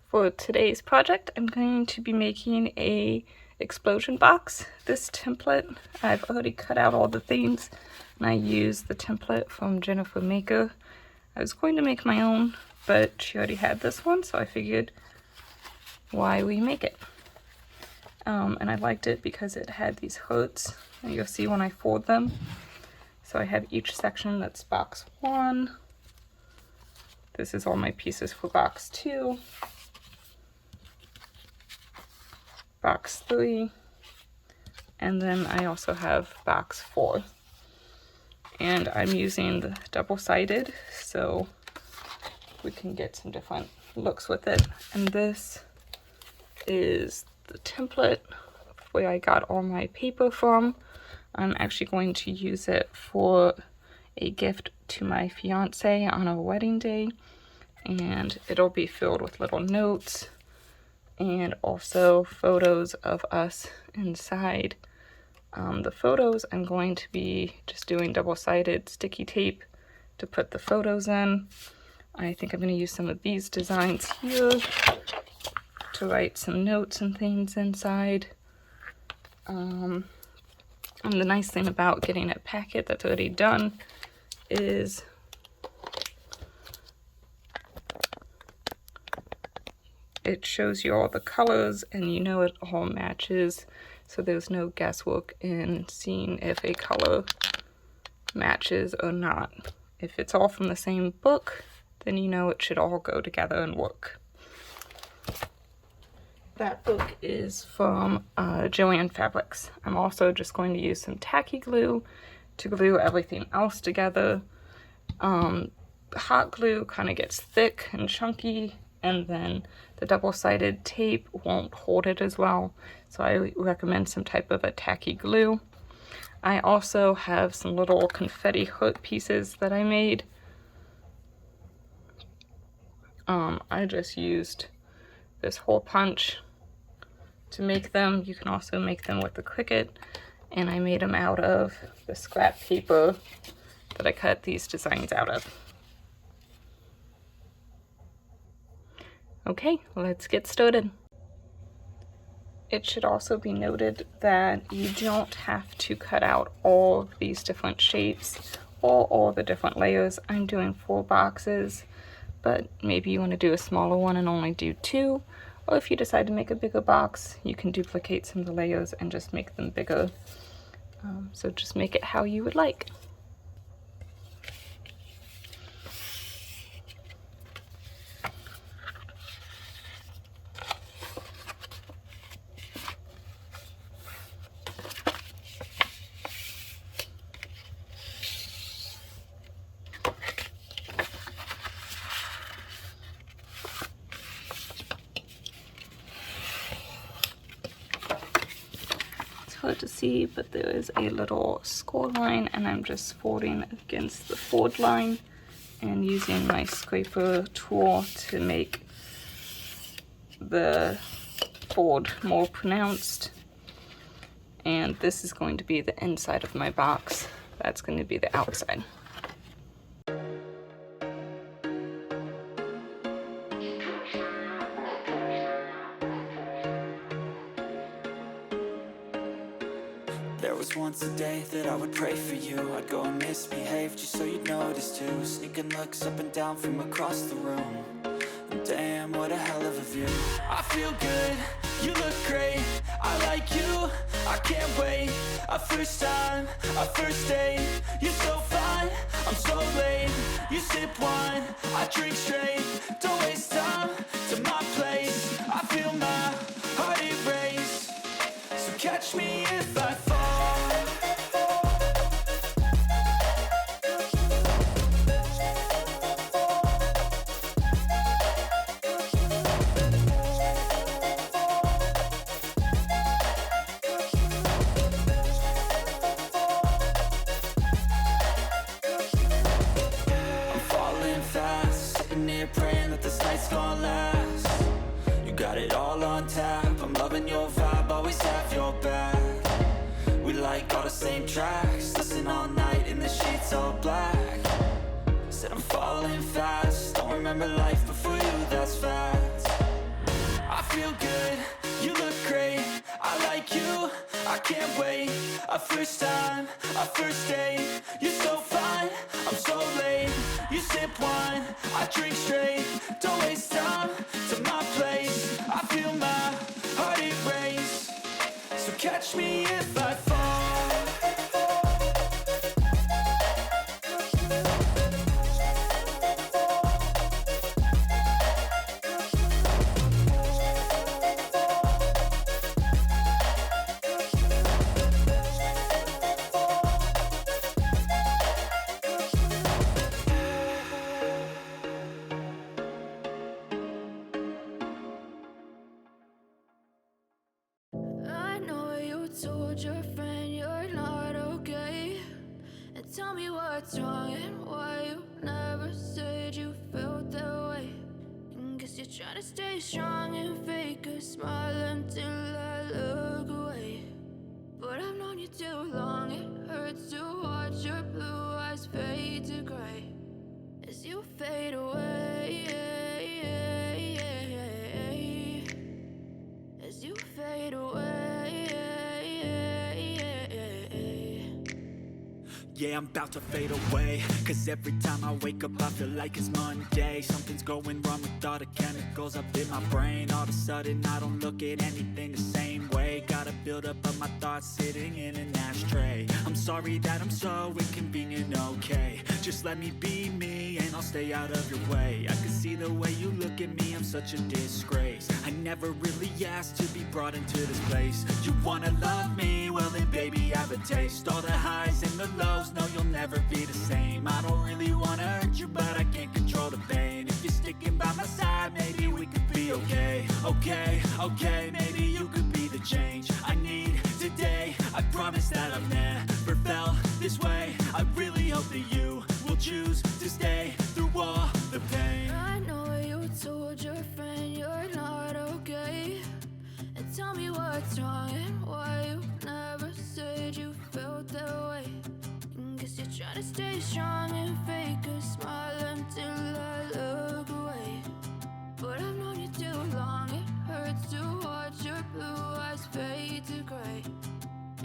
For today's project, I'm going to be making a explosion box. This template, I've already cut out all the things, and I used the template from JoAnn Maker. I was going to make my own, but she already had this one, so I figured why we make it. And I liked it because it had these hoods, and you'll see when I fold them. So I have each section that's box 1. This is all my pieces for box 2. Box 3, and then I also have box 4, and I'm using the double-sided so we can get some different looks with it. And this is the template where I got all my paper from. I'm actually going to use it for a gift to my fiance on our wedding day, and it'll be filled with little notes and also photos of us inside. The photos, I'm going to be just doing double-sided sticky tape to put the photos in. I think I'm going to use some of these designs here to write some notes and things inside. And the nice thing about getting a packet that's already done is it shows you all the colors and you know it all matches, so there's no guesswork in seeing if a color matches or not. If it's all from the same book, then you know it should all go together and work. That book is from JoAnn Fabrics. I'm also just going to use some tacky glue to glue everything else together. Hot glue kind of gets thick and chunky, and then the double-sided tape won't hold it as well, so I recommend some type of a tacky glue. I also have some little confetti hood pieces that I made. I just used this hole punch to make them. You can also make them with the Cricut, and I made them out of the scrap paper that I cut these designs out of. Okay, let's get started. It should also be noted that you don't have to cut out all of these different shapes or all the different layers. I'm doing 4 boxes, but maybe you want to do a smaller one and only do 2. Or if you decide to make a bigger box, you can duplicate some of the layers and just make them bigger. So just make it how you would like. Hard to see, but there is a little score line, and I'm just folding against the fold line and using my scraper tool to make the fold more pronounced. And this is going to be the inside of my box. That's going to be the outside. There was once a day that I would pray for you. I'd go and misbehave just so you'd notice too. Sneaking looks up and down from across the room. And damn, what a hell of a view. I feel good, you look great, I like you, I can't wait. A first time, a first date, you're so fine, I'm so late. You sip wine, I drink straight. Don't waste time to my place. I feel my heart erase. So catch me if I fall. Praying that this night's gonna last. You got it all on tap. I'm loving your vibe, always have your back. We like all the same tracks. Listen all night in the sheets all black. Said I'm falling fast. Don't remember life before you, that's fact. I can't wait. Our first time, our first date. You're so fine, I'm so late. You sip wine, I drink straight. Don't waste time to my place. I feel my heart erase. So catch me if I fall. I know you told your friend you're not okay, and tell me what's wrong and why you never said you felt that way. And guess you're trying to stay strong and fake a smile until I look away. But I've known you too long, it hurts to watch your blue eyes fade to gray as you fade away. As you fade away. Yeah, I'm about to fade away. Cause every time I wake up I feel like it's Monday. Something's going wrong with all the chemicals up in my brain. All of a sudden I don't look at anything the same way. Got a buildup of my thoughts sitting in an ashtray. I'm sorry that I'm so inconvenient, okay. Just let me be me and I'll stay out of your way. I can see the way you look at me, I'm such a disgrace. I never really asked to be brought into this place. You wanna love me? Well then baby I have a taste. All the highs and the lows, no you'll never be the same. I don't really wanna hurt you but I can't control the pain. If you're sticking by my side maybe we could be okay. Okay, maybe you could be the change I need today. I promise that I've never felt this way. I really hope that you will choose to stay through all the pain. I know you told your friend you're not okay, and tell me what's wrong and why you never said you felt that way. And guess you're trying to stay strong and fake a smile until I look away. But I've known you too long, it hurts to watch your blue eyes fade to gray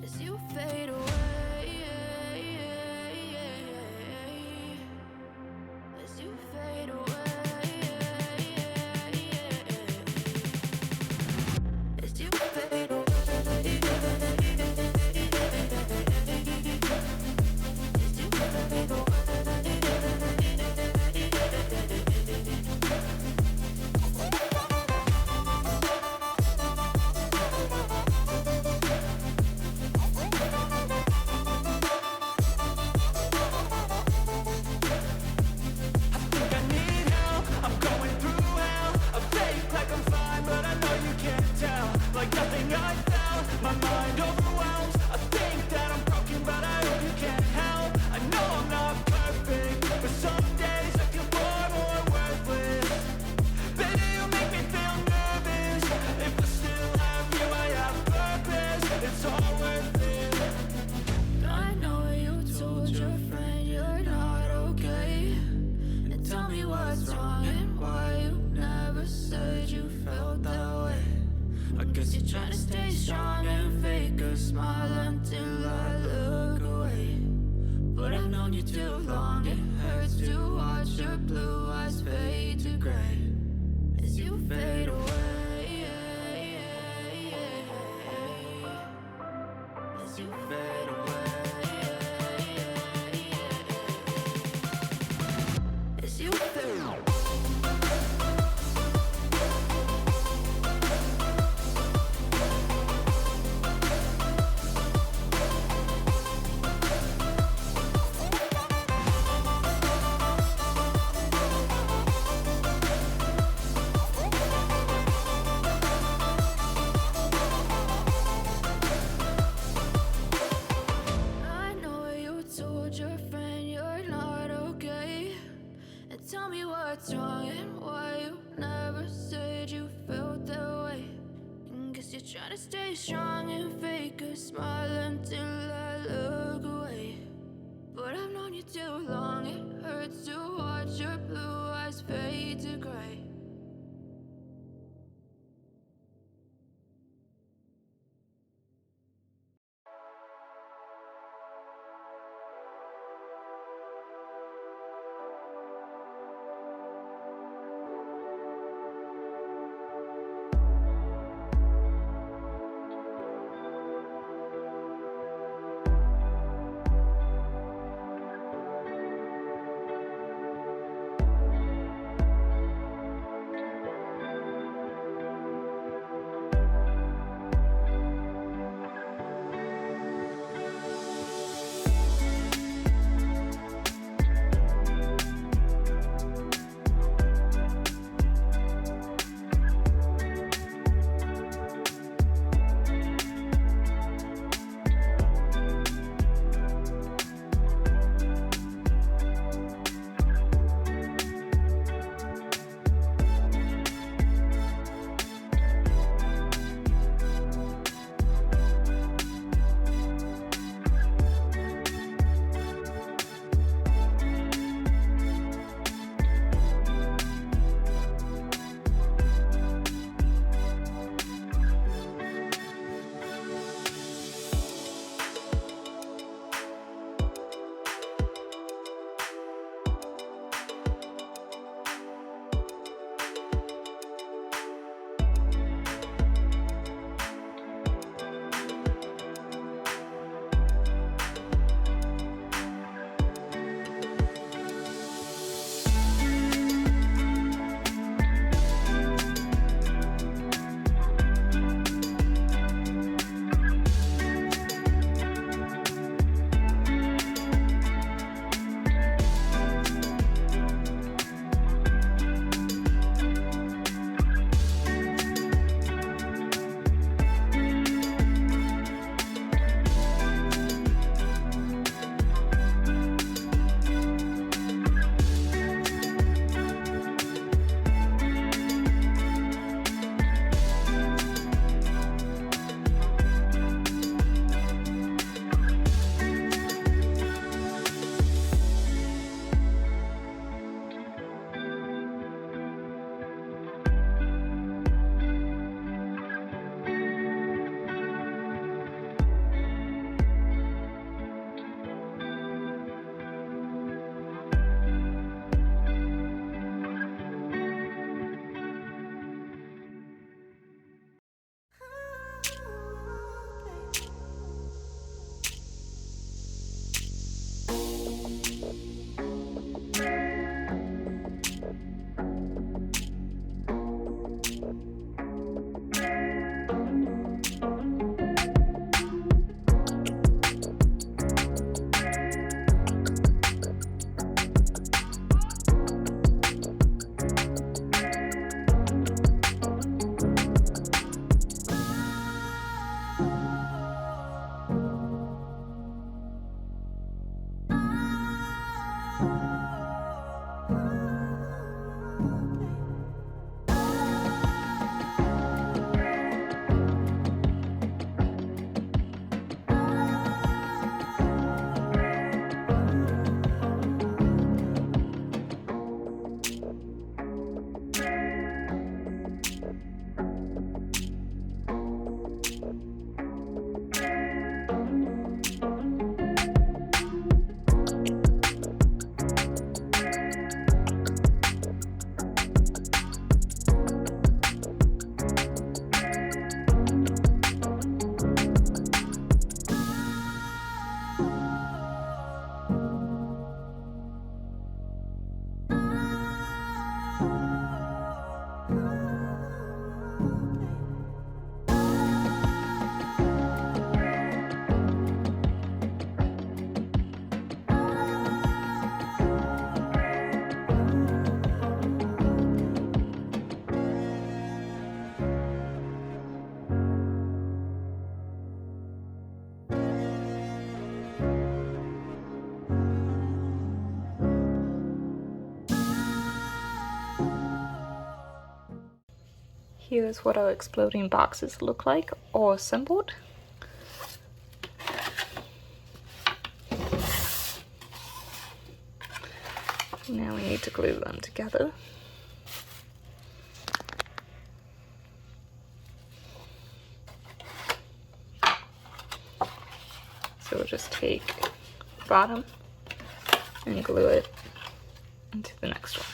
as you fade away. As you fade away. As you fade away. As you fade away. Like nothing I felt, my mind overwhelms. I think that I'm broken, but I hope you can't help. I know I'm not perfect, but some days I feel far more worthless. Baby, you make me feel nervous. If I still have you, I have purpose. It's all worth it. I know you told your friend you're not okay, and tell me what's wrong and why you never said you felt that way. I guess You're trying to stay strong and fake a smile until I look away. But I've known you too long, it hurts to watch your blue eyes fade to gray as you fade away. As you fade away. As you fade away. Tell me what's wrong and why you never said you felt that way. And guess you're trying to stay strong and fake a smile until I look away. But I've known you too long, it hurts to watch your blue eyes fade to gray. Here's what our exploding boxes look like, all assembled. Now we need to glue them together. So we'll just take the bottom and glue it into the next one.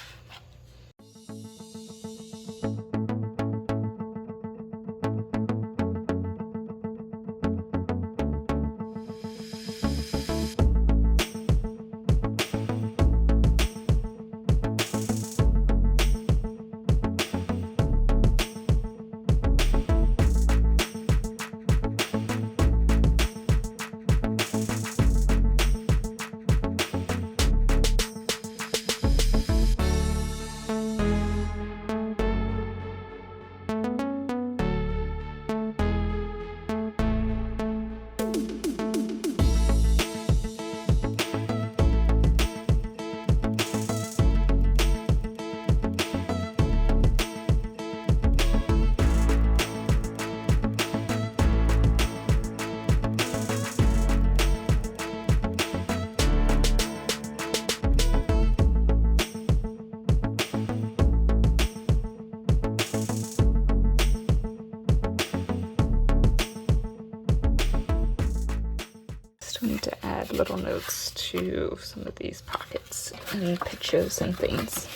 We need to add little notes to some of these pockets and pictures and things.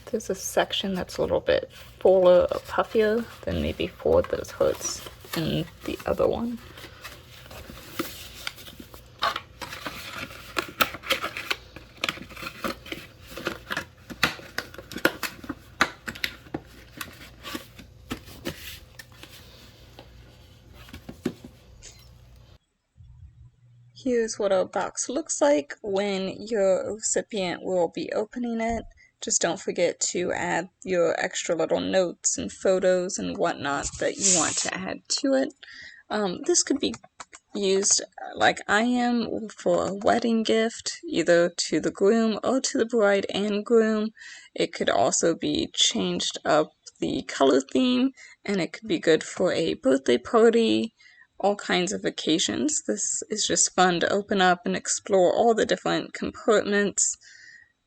There's a section that's a little bit fuller or puffier than maybe for those hoods in the other one. Here's what our box looks like when your recipient will be opening it. Just don't forget to add your extra little notes and photos and whatnot that you want to add to it. This could be used like I am for a wedding gift, either to the groom or to the bride and groom. It could also be changed up the color theme, and it could be good for a birthday party, all kinds of occasions. This is just fun to open up and explore all the different compartments.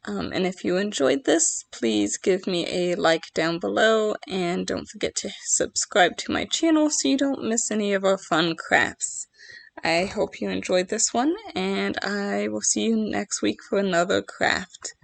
And if you enjoyed this, please give me a like down below, and don't forget to subscribe to my channel so you don't miss any of our fun crafts. I hope you enjoyed this one, and I will see you next week for another craft.